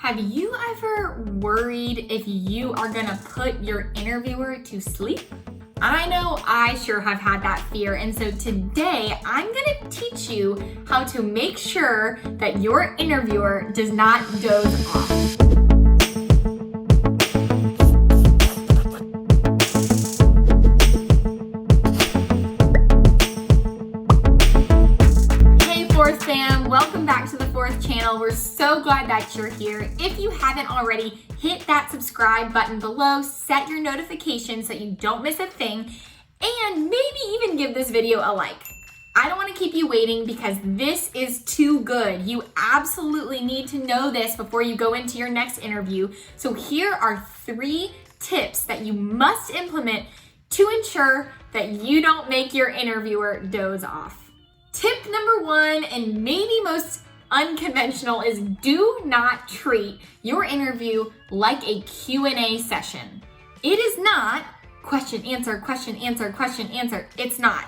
Have you ever worried if you are gonna put your interviewer to sleep? I know I sure have had that fear, and so today I'm gonna teach you how to make sure that your interviewer does not doze off. Fourth fam, welcome back to the Fourth channel. We're so glad that you're here. If you haven't already, hit that subscribe button below, set your notifications so you don't miss a thing, and maybe even give this video a like. I don't want to keep you waiting because this is too good. You absolutely need to know this before you go into your next interview. So here are 3 tips that you must implement to ensure that you don't make your interviewer doze off. Tip number 1, and maybe most unconventional, is do not treat your interview like a Q&A session. It is not question, answer, question, answer, question, answer. It's not.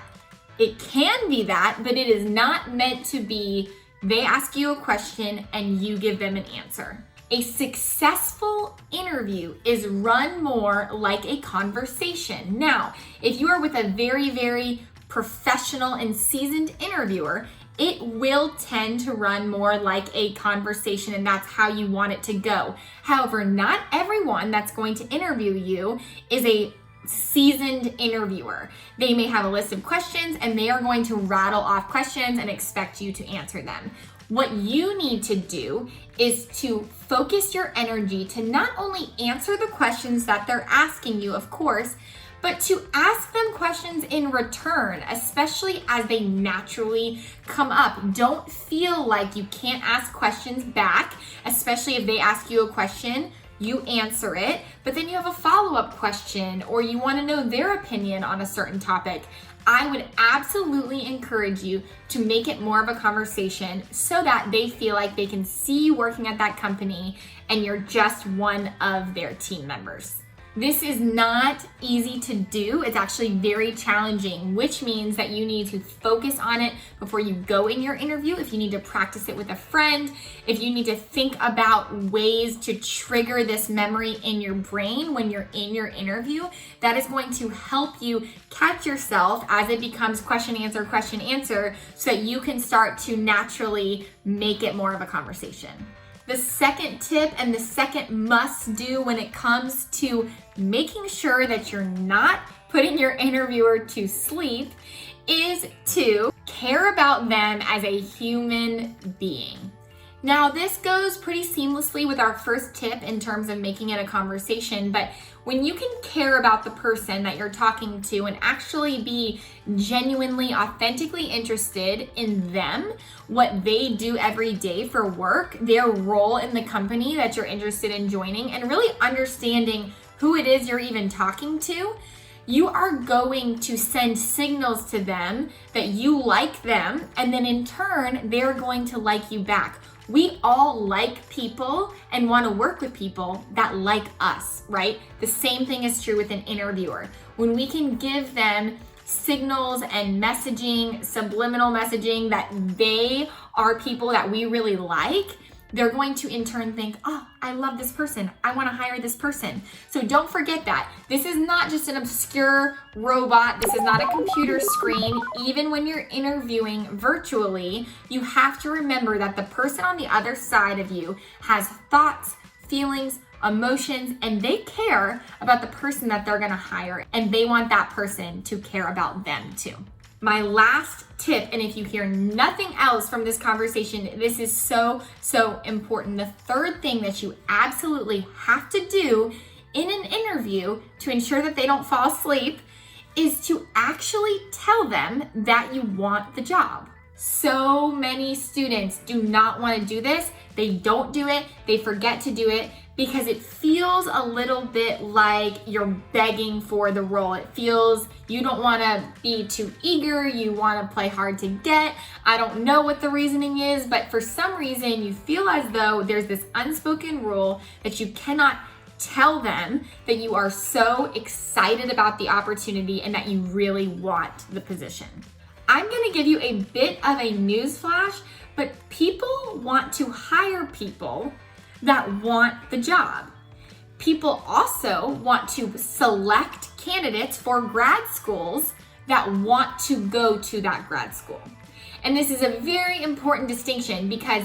It can be that, but it is not meant to be they ask you a question and you give them an answer. A successful interview is run more like a conversation. Now, if you are with a very professional and seasoned interviewer, it will tend to run more like a conversation, and that's how you want it to go. However, not everyone that's going to interview you is a seasoned interviewer. They may have a list of questions and they are going to rattle off questions and expect you to answer them. What you need to do is to focus your energy to not only answer the questions that they're asking you, of course, but to ask them questions in return, especially as they naturally come up. Don't feel like you can't ask questions back, especially if they ask you a question, you answer it, but then you have a follow-up question or you want to know their opinion on a certain topic. I would absolutely encourage you to make it more of a conversation so that they feel like they can see you working at that company and you're just one of their team members. This is not easy to do. It's actually very challenging, which means that you need to focus on it before you go in your interview. If you need to practice it with a friend, if you need to think about ways to trigger this memory in your brain when you're in your interview, that is going to help you catch yourself as it becomes question, answer, so that you can start to naturally make it more of a conversation. The second tip and the second must do when it comes to making sure that you're not putting your interviewer to sleep is to care about them as a human being. Now, this goes pretty seamlessly with our first tip in terms of making it a conversation, but when you can care about the person that you're talking to and actually be genuinely, authentically interested in them, what they do every day for work, their role in the company that you're interested in joining, and really understanding who it is you're even talking to, you are going to send signals to them that you like them, and then in turn, they're going to like you back. We all like people and want to work with people that like us, right? The same thing is true with an interviewer. When we can give them signals and messaging, subliminal messaging that they are people that we really like, they're going to in turn think, oh, I love this person. I want to hire this person. So don't forget that. This is not just an obscure robot. This is not a computer screen. Even when you're interviewing virtually, you have to remember that the person on the other side of you has thoughts, feelings, emotions, and they care about the person that they're going to hire, and they want that person to care about them too. My last tip, and if you hear nothing else from this conversation, this is so important. The third thing that you absolutely have to do in an interview to ensure that they don't fall asleep is to actually tell them that you want the job. So many students do not want to do this. They don't do it. They forget to do it because it feels a little bit like you're begging for the role. It feels you don't want to be too eager. You want to play hard to get. I don't know what the reasoning is, but for some reason you feel as though there's this unspoken rule that you cannot tell them that you are so excited about the opportunity and that you really want the position. I'm going to give you a bit of a news flash, but people want to hire people that want the job. People also want to select candidates for grad schools that want to go to that grad school. And this is a very important distinction, because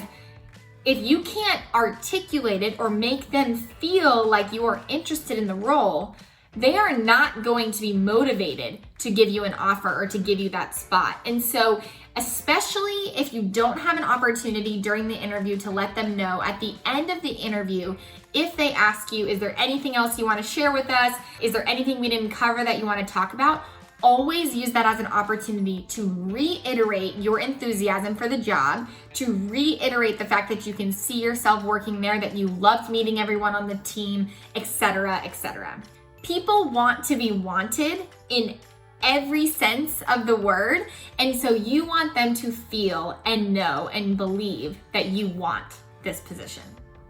if you can't articulate it or make them feel like you are interested in the role, they are not going to be motivated to give you an offer or to give you that spot. And so, especially if you don't have an opportunity during the interview to let them know at the end of the interview, if they ask you, is there anything else you want to share with us? Is there anything we didn't cover that you want to talk about? Always use that as an opportunity to reiterate your enthusiasm for the job, to reiterate the fact that you can see yourself working there, that you loved meeting everyone on the team, etc., etc. People want to be wanted in every sense of the word, and so you want them to feel and know and believe that you want this position.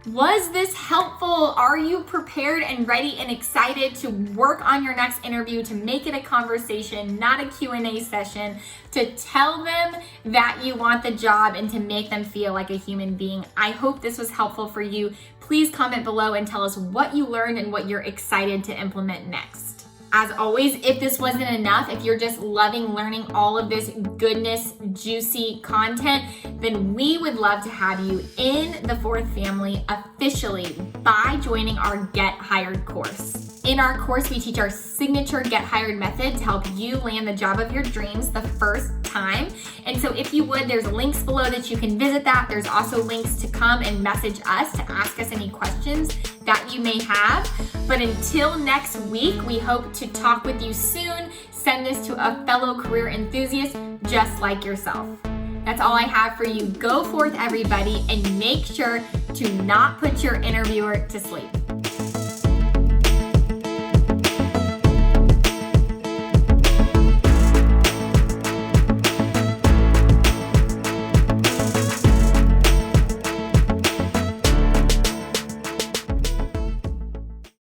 Was this helpful? Are you prepared and ready and excited to work on your next interview, to make it a conversation, not a Q&A session, to tell them that you want the job and to make them feel like a human being? I hope this was helpful for you. Please comment below and tell us what you learned and what you're excited to implement next. As always, if this wasn't enough, if you're just loving learning all of this goodness, juicy content, then we would love to have you in the Fourth family officially by joining our Get Hired course. In our course, we teach our signature Get Hired method to help you land the job of your dreams the first time. And so if you would, there's links below that you can visit that. There's also links to come and message us to ask us any questions that you may have. But until next week, we hope to talk with you soon. Send this to a fellow career enthusiast just like yourself. That's all I have for you. Go forth, everybody, and make sure to not put your interviewer to sleep.